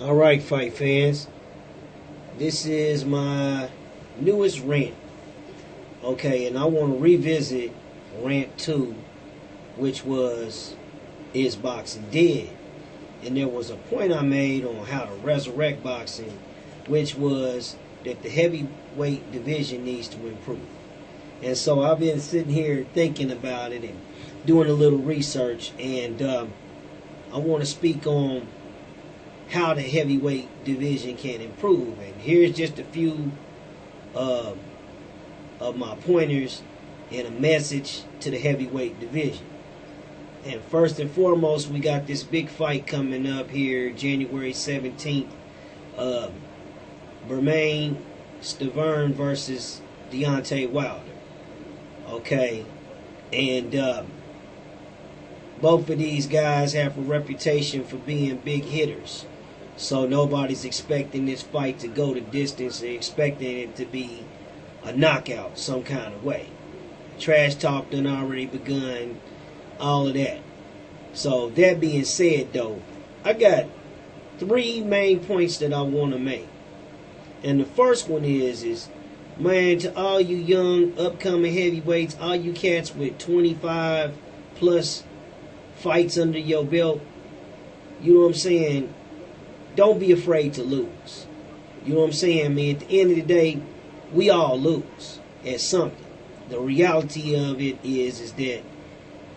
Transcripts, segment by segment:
All right, fight fans. This is my newest rant. Okay, and I want to revisit Rant 2, which was Is Boxing Dead? And there was a point I made on how to resurrect boxing, which was that the heavyweight division needs to improve. And so I've been sitting here thinking about it and doing a little research, and I want to speak on how the heavyweight division can improve. And here's just a few uh, of my pointers and a message to the heavyweight division. And first and foremost, we got this big fight coming up here, January 17th. Uh, Bermain Stavern versus Deontay Wilder. Okay, and both of these guys have a reputation for being big hitters. So nobody's expecting this fight to go the distance. They're expecting it to be a knockout some kind of way. Trash talk done already begun, all of that. So that being said though, I got three main points that I want to make. And the first one is man, to all you young upcoming heavyweights, all you cats with 25 plus fights under your belt, you know what I'm saying? Don't be afraid to lose. You know what I'm saying, man? At the end of the day, we all lose at something. The reality of it is that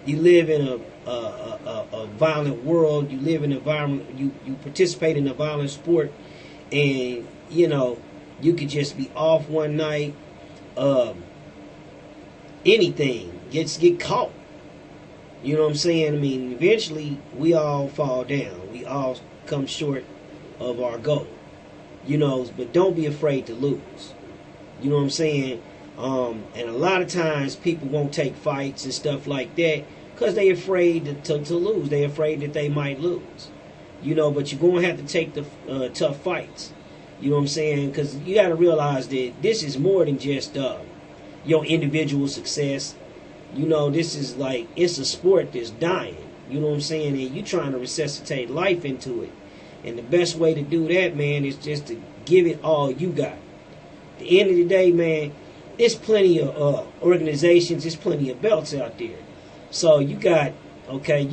you live in a violent world. You live in a violent. You participate in a violent sport, and you know you could just be off one night. Anything get caught. You know what I'm saying? I mean, eventually we all fall down. We all come short of our goal. You know, but don't be afraid to lose. You know what I'm saying? And a lot of times people won't take fights and stuff like that because they're afraid to lose. They're afraid that they might lose. You know, but you're going to have to take the tough fights. You know what I'm saying? Because you got to realize that this is more than just your individual success. You know, this is like, it's a sport that's dying. You know what I'm saying? And you're trying to resuscitate life into it. And the best way to do that, man, is just to give it all you got. At the end of the day, man, there's plenty of organizations, there's plenty of belts out there. So you got, Stavern,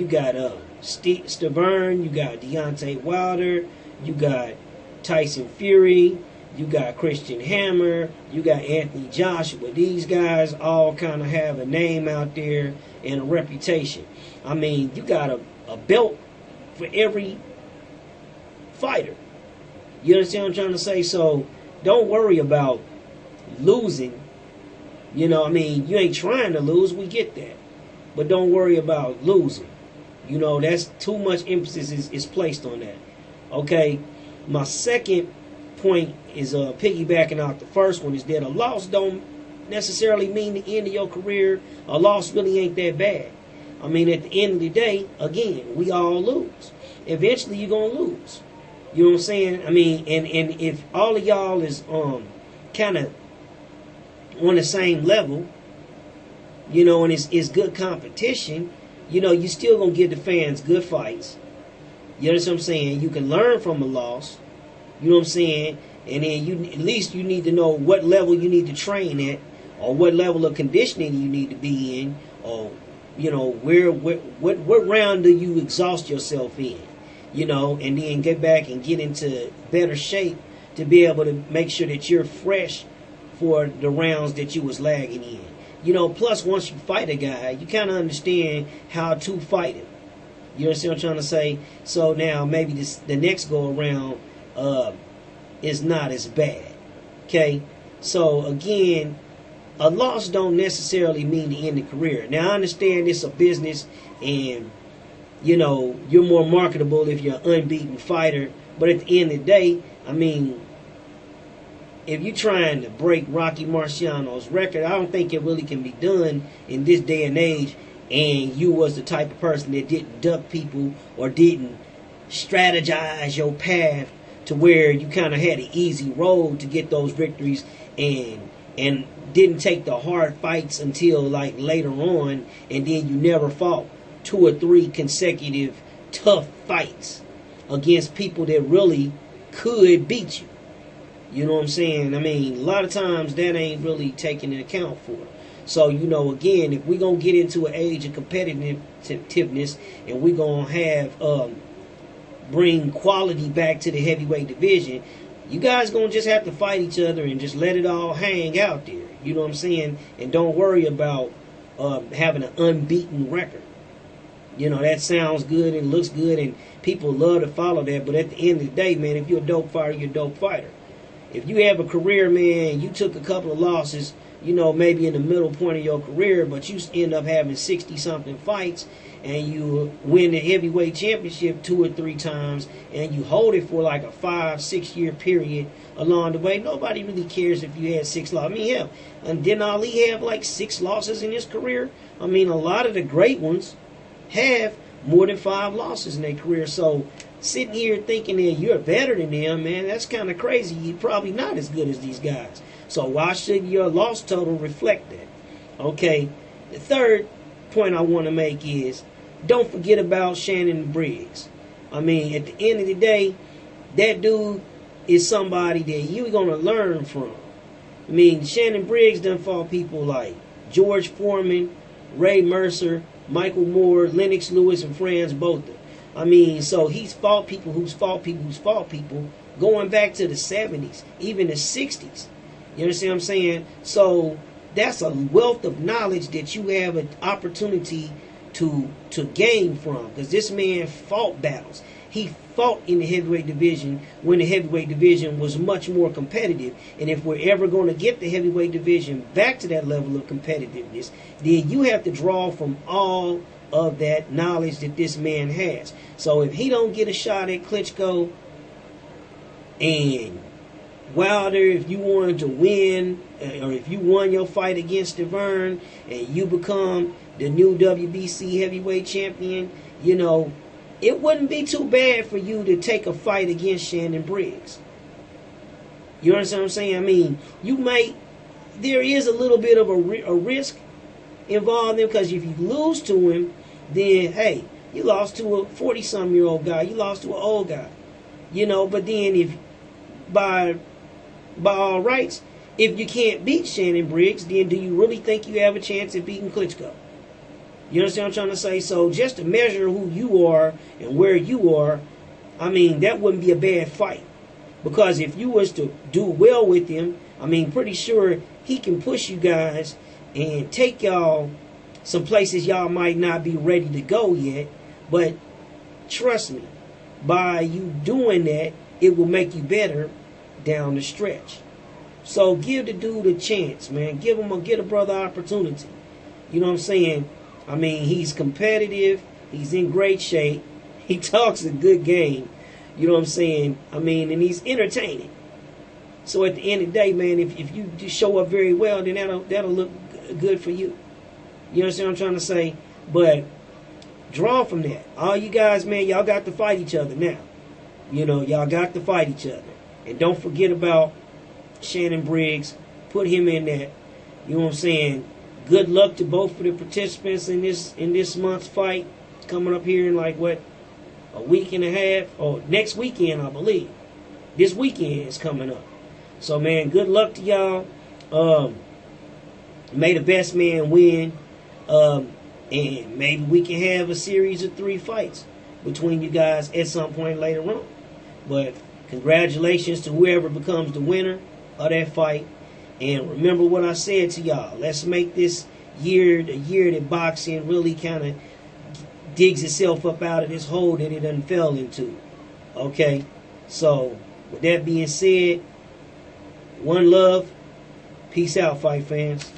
you got Deontay Wilder, you got Tyson Fury, you got Christian Hammer, you got Anthony Joshua. These guys all kind of have a name out there and a reputation. I mean, you got a belt for every fighter. You understand what I'm trying to say? So don't worry about losing. You know, I mean, you ain't trying to lose, we get that. But don't worry about losing. You know, that's too much emphasis is placed on that. Okay, my second point is piggybacking off the first one, is that a loss don't necessarily mean the end of your career. A loss really ain't that bad. I mean, at the end of the day, again, we all lose. Eventually you're going to lose. You know what I'm saying? I mean, and if all of y'all is kind of on the same level, you know, and it's good competition, you know, you still going to give the fans good fights. You understand what I'm saying? You can learn from a loss. You know what I'm saying? And then at least you need to know what level you need to train at, or what level of conditioning you need to be in, or you know what round do you exhaust yourself in, you know, and then get back and get into better shape to be able to make sure that you're fresh for the rounds that you was lagging in. You know, plus once you fight a guy, you kind of understand how to fight him. You understand what I'm trying to say? So now maybe the next go around is not as bad. Okay? So again, a loss don't necessarily mean the end of the career. Now I understand it's a business and you know, you're more marketable if you're an unbeaten fighter, but at the end of the day, I mean, if you're trying to break Rocky Marciano's record, I don't think it really can be done in this day and age, and you was the type of person that didn't duck people or didn't strategize your path to where you kind of had an easy road to get those victories, and didn't take the hard fights until like later on, and then you never fought 2 or 3 consecutive tough fights. against people that really could beat you. You know what I'm saying? I mean, a lot of times that ain't really taken into account for. So, you know, again, if we're going to get into an age of competitiveness and we're going to have, bring quality back to the heavyweight division, you guys going to just have to fight each other and just let it all hang out there. You know what I'm saying? And don't worry about having an unbeaten record. You know, that sounds good and looks good and people love to follow that. But at the end of the day, man, if you're a dope fighter, you're a dope fighter. If you have a career, man, you took a couple of losses, you know, maybe in the middle point of your career, but you end up having 60-something fights and you win the heavyweight championship 2 or 3 times and you hold it for like a 5-6 year period along the way. Nobody really cares if you had 6 losses. I mean, hell, and didn't Ali have like 6 losses in his career? I mean, a lot of the great ones have more than 5 losses in their career. So sitting here thinking that you're better than them, man, that's kind of crazy. You're probably not as good as these guys. So why should your loss total reflect that? Okay, the third point I want to make is don't forget about Shannon Briggs. I mean, at the end of the day, that dude is somebody that you're going to learn from. I mean, Shannon Briggs done fought people like George Foreman, Ray Mercer, Michael Moore, Lennox Lewis, and Franz Botha. I mean, so he's fought people who's fought people who's fought people going back to the 70s, even the 60s. You understand what I'm saying? So that's a wealth of knowledge that you have an opportunity to gain from, because this man fought battles. He fought in the heavyweight division when the heavyweight division was much more competitive. And if we're ever going to get the heavyweight division back to that level of competitiveness, then you have to draw from all of that knowledge that this man has. So if he don't get a shot at Klitschko, and Wilder, if you wanted to win, or if you won your fight against Deverne and you become the new WBC heavyweight champion, you know, it wouldn't be too bad for you to take a fight against Shannon Briggs. You understand what I'm saying? I mean, there is a little bit of a risk involved in, because if you lose to him, then, hey, you lost to a 40-some-year-old guy. You lost to an old guy. You know, but then if, by all rights, if you can't beat Shannon Briggs, then do you really think you have a chance at beating Klitschko? You understand what I'm trying to say? So just to measure who you are and where you are, I mean, that wouldn't be a bad fight. Because if you was to do well with him, I mean, pretty sure he can push you guys and take y'all some places y'all might not be ready to go yet. But trust me, by you doing that, it will make you better down the stretch. So give the dude a chance, man. Get a brother opportunity. You know what I'm saying? I mean, he's competitive. He's in great shape. He talks a good game. You know what I'm saying? I mean, and he's entertaining. So at the end of the day, man, if you just show up very well, then that'll look good for you. You understand what I'm trying to say? But draw from that. All you guys, man, y'all got to fight each other now. You know, y'all got to fight each other. And don't forget about Shannon Briggs. Put him in that. You know what I'm saying? Good luck to both of the participants in this month's fight. It's coming up here in like a week and a half, or next weekend, I believe. This weekend is coming up. So man, good luck to y'all. May the best man win. And maybe we can have a series of 3 fights between you guys at some point later on. But congratulations to whoever becomes the winner of that fight. And remember what I said to y'all. Let's make this year the year that boxing really kind of digs itself up out of this hole that it done fell into. Okay? So, with that being said, one love. Peace out, fight fans.